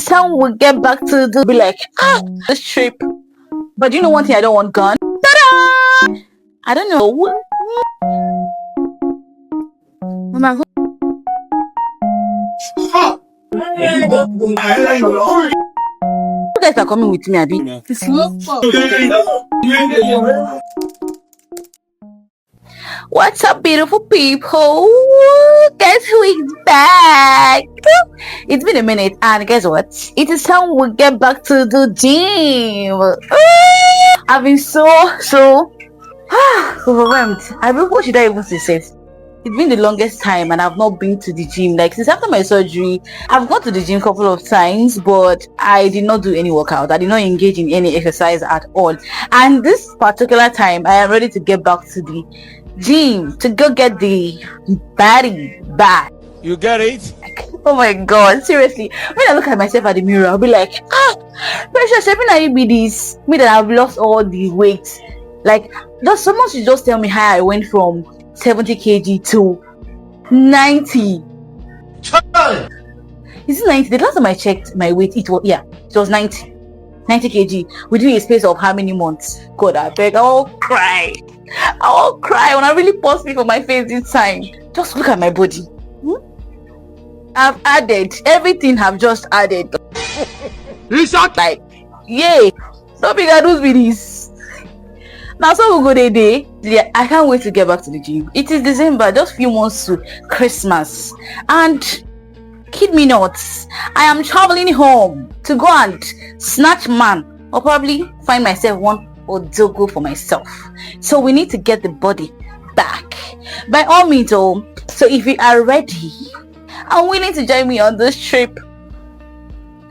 Some will get back to the be like, this trip. But you know one thing I don't want gone? Ta-da! I don't know. Mama, you guys are coming with me, Abby. What's up, beautiful people? Guess who is back? It's been a minute, and guess what? It is time we get back to the gym. I've been so overwhelmed. What should I even say? It's been the longest time and I've not been to the gym. Like since after my surgery, I've gone to the gym a couple of times, but I did not do any workout. I did not engage in any exercise at all. And this particular time, I am ready to get back to the gym to go get the body back. You get it? Oh my god, seriously. When I look at myself at the mirror, I'll be like, precious, even I be this, me that I've lost all the weight. Like, just someone should just tell me how I went from 70 kg to 90. Is it 90? The last time I checked my weight, it was 90 kg within a space of how many months? God, I beg, I'll cry when I really pause me for my face this time. Just look at my body. I've added everything. Have just added. Like, yay! So big I do with this. Now, so we go day. Yeah, I can't wait to get back to the gym. It is December, just few months to Christmas, and kid me not, I am traveling home to go and snatch man, or probably find myself one odogo for myself. So we need to get the body back. By all means, though. So if you are ready and willing to join me on this trip,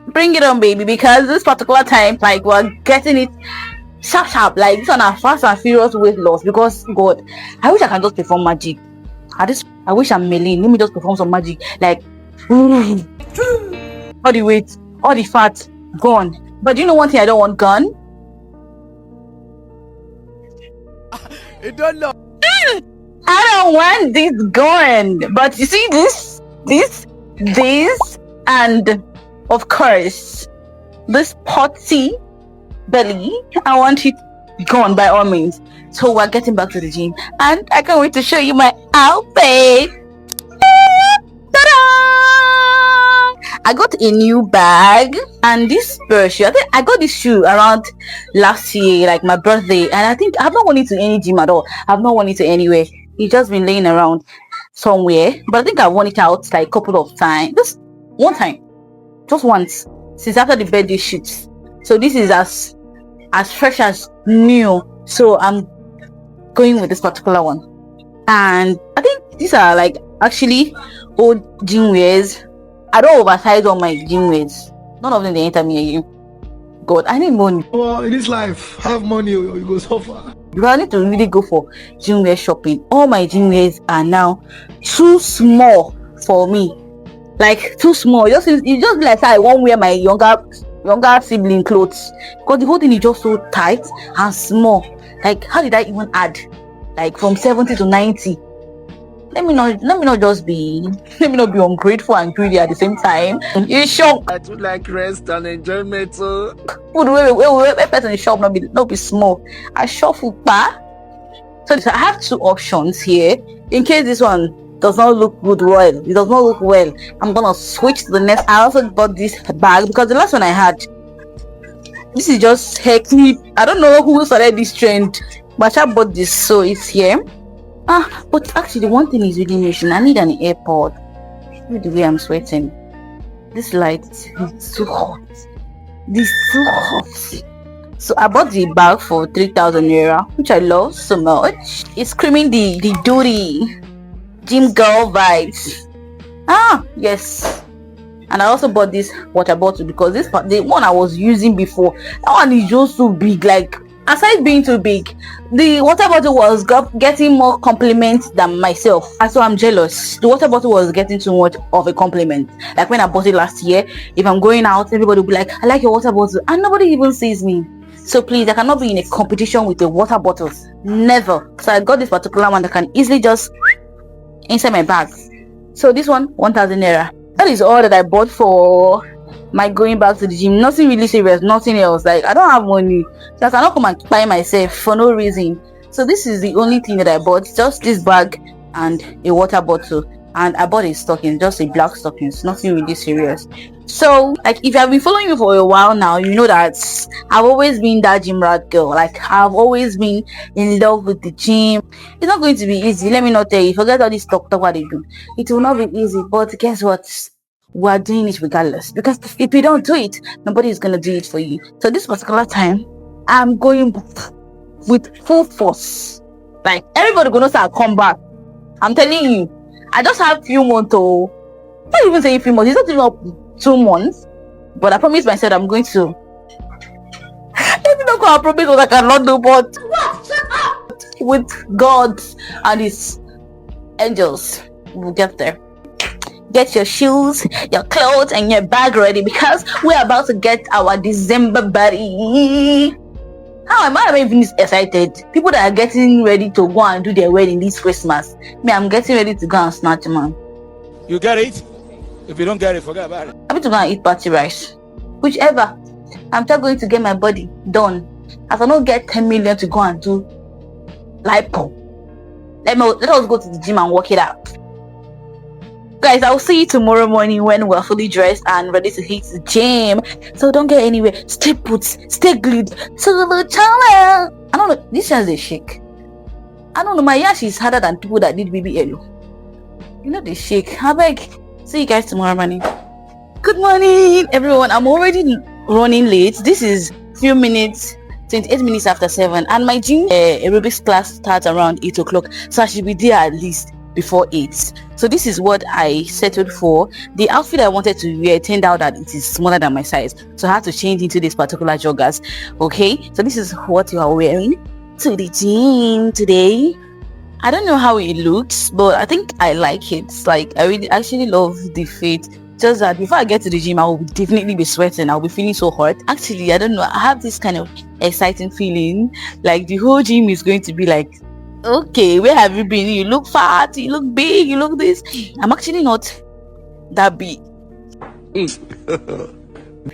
bring it on, baby, because this particular time, like, we're getting it sharp, like this on a fast and furious weight loss. Because God, I wish I can just perform magic. I wish I'm Melin. Let me just perform some magic, like all the weight, all the fat gone. But you know one thing I don't want gone? You don't know. I don't want this gone. But you see this, and of course this potty belly, I want it gone by all means. So we're getting back to the gym, and I can't wait to show you my outfit. Ta-da! I got a new bag and this shoe. I think I got this shoe around last year, like my birthday, and I think I've not worn it to any gym at all. I've not worn it to anywhere. It's just been laying around somewhere, but I think I've worn it out like a couple of times. Just one time, just once, since after the birthday shoot. So this is as fresh as new. So I'm going with this particular one, and I think these are like actually old gym wears. I don't oversize all my gym wears. None of them they enter me again. God, I need money. Well, in this life, have money or you go suffer. Because I need to really go for gym wear shopping. All my gym wears are now too small for me. Like too small. It just be like I won't wear my younger sibling clothes, because the whole thing is just so tight and small. Like, how did I even add like from 70 to 90? Let me not be ungrateful and greedy at the same time. You shock. I do like rest and enjoyment. Food wait, person in shop not be small. I shop food bar. So I have two options here. In case this one does not look good well, it does not look well, I'm gonna switch to the next. I also bought this bag because the last one I had, this is just hair clip. I don't know who started this trend, but I bought this, so it's here. But actually one thing is really missing. I need an AirPod. Look the way I'm sweating. This light is too hot. So I bought the bag for 3,000 naira, which I love so much. It's screaming the duty gym girl vibes. Yes. And I also bought this water bottle because the one I was using before, that one is just so big. Like, aside being too big, the water bottle was getting more compliments than myself. And so I'm jealous. The water bottle was getting too much of a compliment. Like when I bought it last year, if I'm going out, everybody will be like, I like your water bottle, and nobody even sees me. So please, I cannot be in a competition with the water bottles. Never. So I got this particular one that can easily just inside my bag. So this one, 1,000 naira. That is all that I bought for my going back to the gym, nothing really serious, nothing else. Like, I don't have money, so I cannot come and buy myself for no reason. So this is the only thing that I bought, just this bag and a water bottle, and I bought a stocking, just a black stockings, nothing really serious. So, like, if you have been following me for a while now, you know that I've always been that gym rat girl. Like, I've always been in love with the gym. It's not going to be easy, let me not tell you. Forget all this talk what they do. It will not be easy, but guess what? We are doing it regardless, because if you don't do it, nobody is going to do it for you. So this particular time, I'm going with full force. Like, everybody gonna start come back. I'm telling you, I just have few months. Not even saying few months, it's not even up 2 months, but I promised myself I'm going to. Let me not go and promise what I cannot do, but with God and His angels, we'll get there. Get your shoes, your clothes, and your bag ready, because we're about to get our December body. How am I even this excited? People that are getting ready to go and do their wedding this Christmas. Me, I'm getting ready to go and snatch, man. You get it? If you don't get it, forget about it. I'm going to go and eat party rice. Whichever. I'm just going to get my body done. I cannot get 10 million to go and do lipo. Let us go to the gym and work it out. Guys, I'll see you tomorrow morning when we're fully dressed and ready to hit the gym. So don't get anywhere. Stay put. Stay glued to the channel. I don't know. This has a shake. I don't know. My yash is harder than people that did BBLO. You know, they shake. I beg. See you guys tomorrow morning. Good morning, everyone. I'm already running late. This is few minutes, 28 minutes after 7, and my gym aerobics class starts around 8 o'clock. So I should be there at least before 8. So this is what I settled for. The outfit I wanted to wear turned out that it is smaller than my size, so I had to change into this particular joggers. Okay, so this is what you are wearing to the gym today. I don't know how it looks, but I think I like it. Like, I really actually love the fit. Just that before I get to the gym, I will definitely be sweating. I'll be feeling so hot. Actually, I don't know, I have this kind of exciting feeling like the whole gym is going to be like, okay, where have you been? You look fat, you look big, you look this. I'm actually not that big.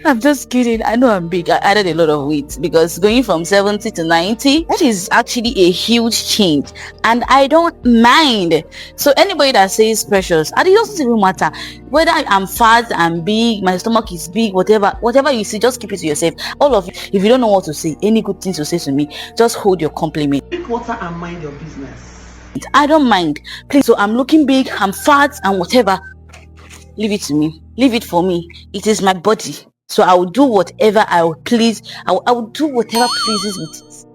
I'm just kidding. I know I'm big. I added a lot of weight, because going from 70 to 90, that is actually a huge change, and I don't mind. So anybody that says precious, it doesn't even matter whether I'm fat, I'm big, my stomach is big, whatever you see, just keep it to yourself. All of you, if you don't know what to say, any good thing to say to me, just hold your compliment. Drink water and mind your business. I don't mind, please. So I'm looking big, I'm fat, and whatever, leave it to me, leave it for me. It is my body, so I will do whatever I will please. I will do whatever pleases with it.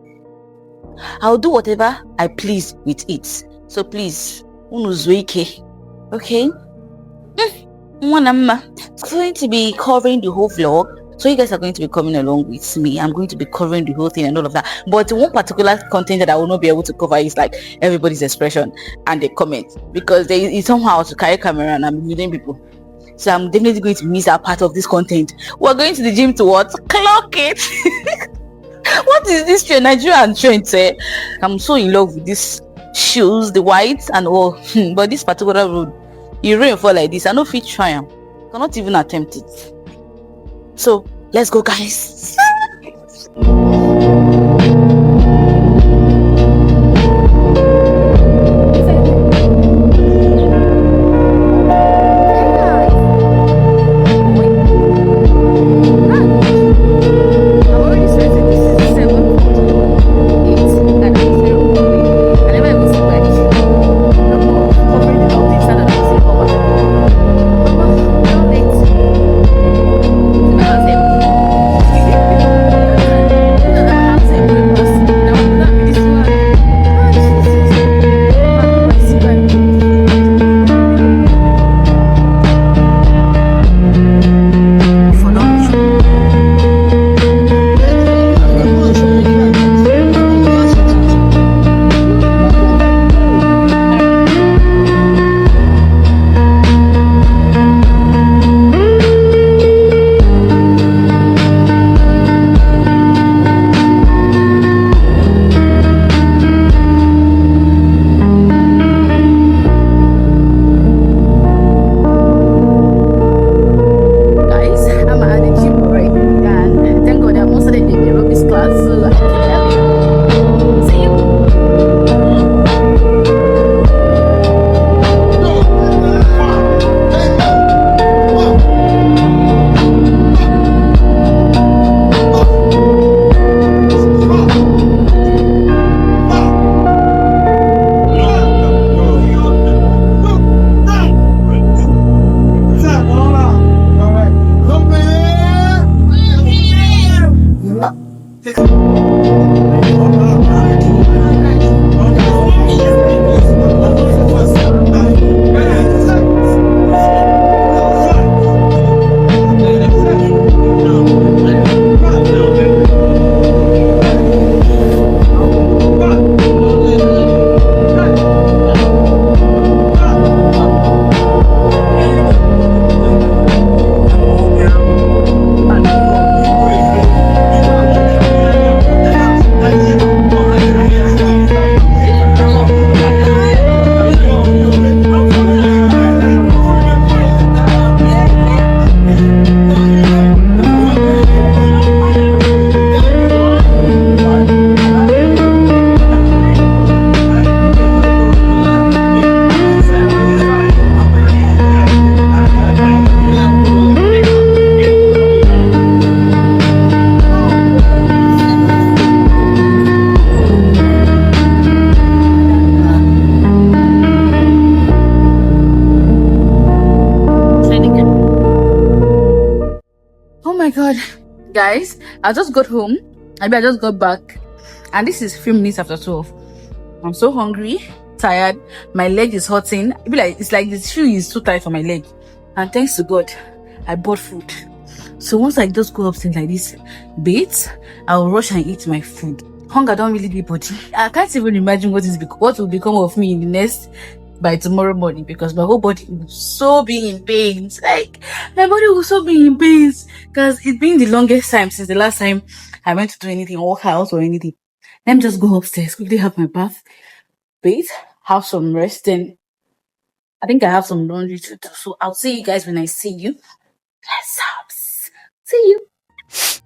I will do whatever I please with it. So please, okay? I'm going to be covering the whole vlog, so you guys are going to be coming along with me. I'm going to be covering the whole thing and all of that. But one particular content that I will not be able to cover is like everybody's expression and the comments, because there is somehow to carry camera and I'm meeting people. So I'm definitely going to miss that part of this content. We're going to the gym to what? Clock it. What is this trend? Nigerian trend, say? I'm so in love with these shoes, the whites and all. But this particular road, you rain fall like this, I no fit try am. Cannot even attempt it. So let's go, guys. Oh my god, guys, I just got home. I just got back, and this is 3 minutes after 12. I'm so hungry, tired. My leg is hurting. It's like the shoe is too tight for my leg. And thanks to God, I bought food. So once I just go upstairs like this, bathe, I'll rush and eat my food. Hunger don't really be body. I can't even imagine what will become of me in the next by tomorrow morning, because my whole body will so be in pains. Like, my body will so be in pains because it's been the longest time since the last time I went to do anything, work out or anything. Let me just go upstairs, quickly have my bath, bathe, have some rest, and I think I have some laundry to do. So I'll see you guys when I see you. Let's see you.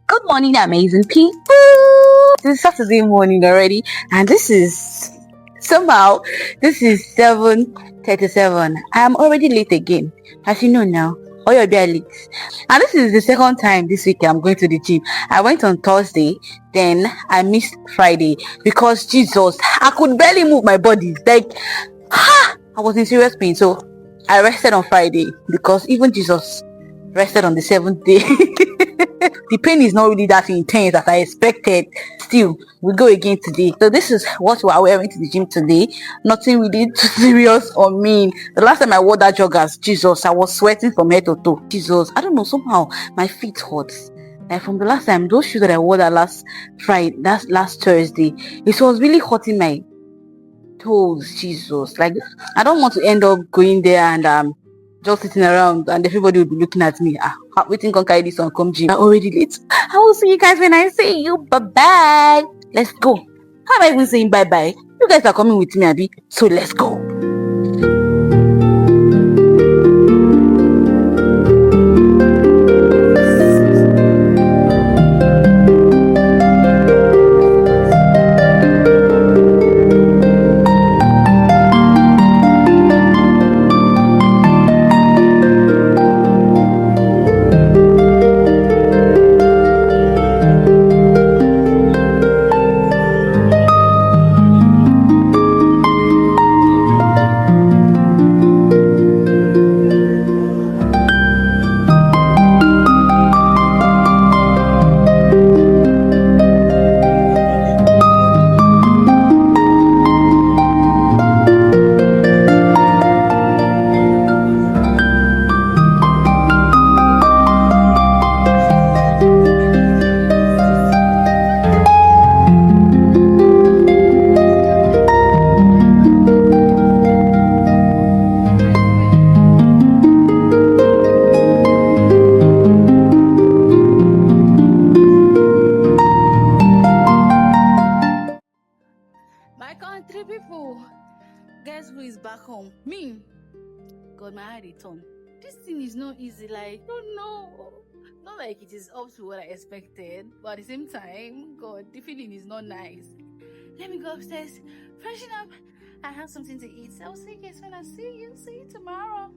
Good morning, amazing people. This is Saturday morning already, and this is 7:37. I am already late again, as you know now. Oh, you're late. And this is the second time this week I'm going to the gym. I went on Thursday, then I missed Friday because Jesus, I could barely move my body. Like, I was in serious pain, so I rested on Friday because even Jesus rested on the 7th day. The pain is not really that intense as I expected. Still, we go again today. So this is what we are wearing to the gym today. Nothing really too serious or mean. The last time I wore that joggers, Jesus, I was sweating from head to toe. Jesus, I don't know, somehow my feet hurt. Like from the last time, those shoes that I wore that last Thursday, it was really hurting my toes. Jesus, like I don't want to end up going there and just sitting around and everybody will be looking at me. Waiting can carry this on come gym. I'm already late. I will see you guys when I see you. Bye bye. Let's go. How am I even saying bye bye? You guys are coming with me, Abby. So let's go. My country people, guess who is back home? Me. God, my heart is torn. This thing is not easy. Like, oh no, not like it is up to what I expected, but at the same time, God, the feeling is not nice. Let me go upstairs, freshen up. I have something to eat. I'll see you guys when I see you. See you tomorrow.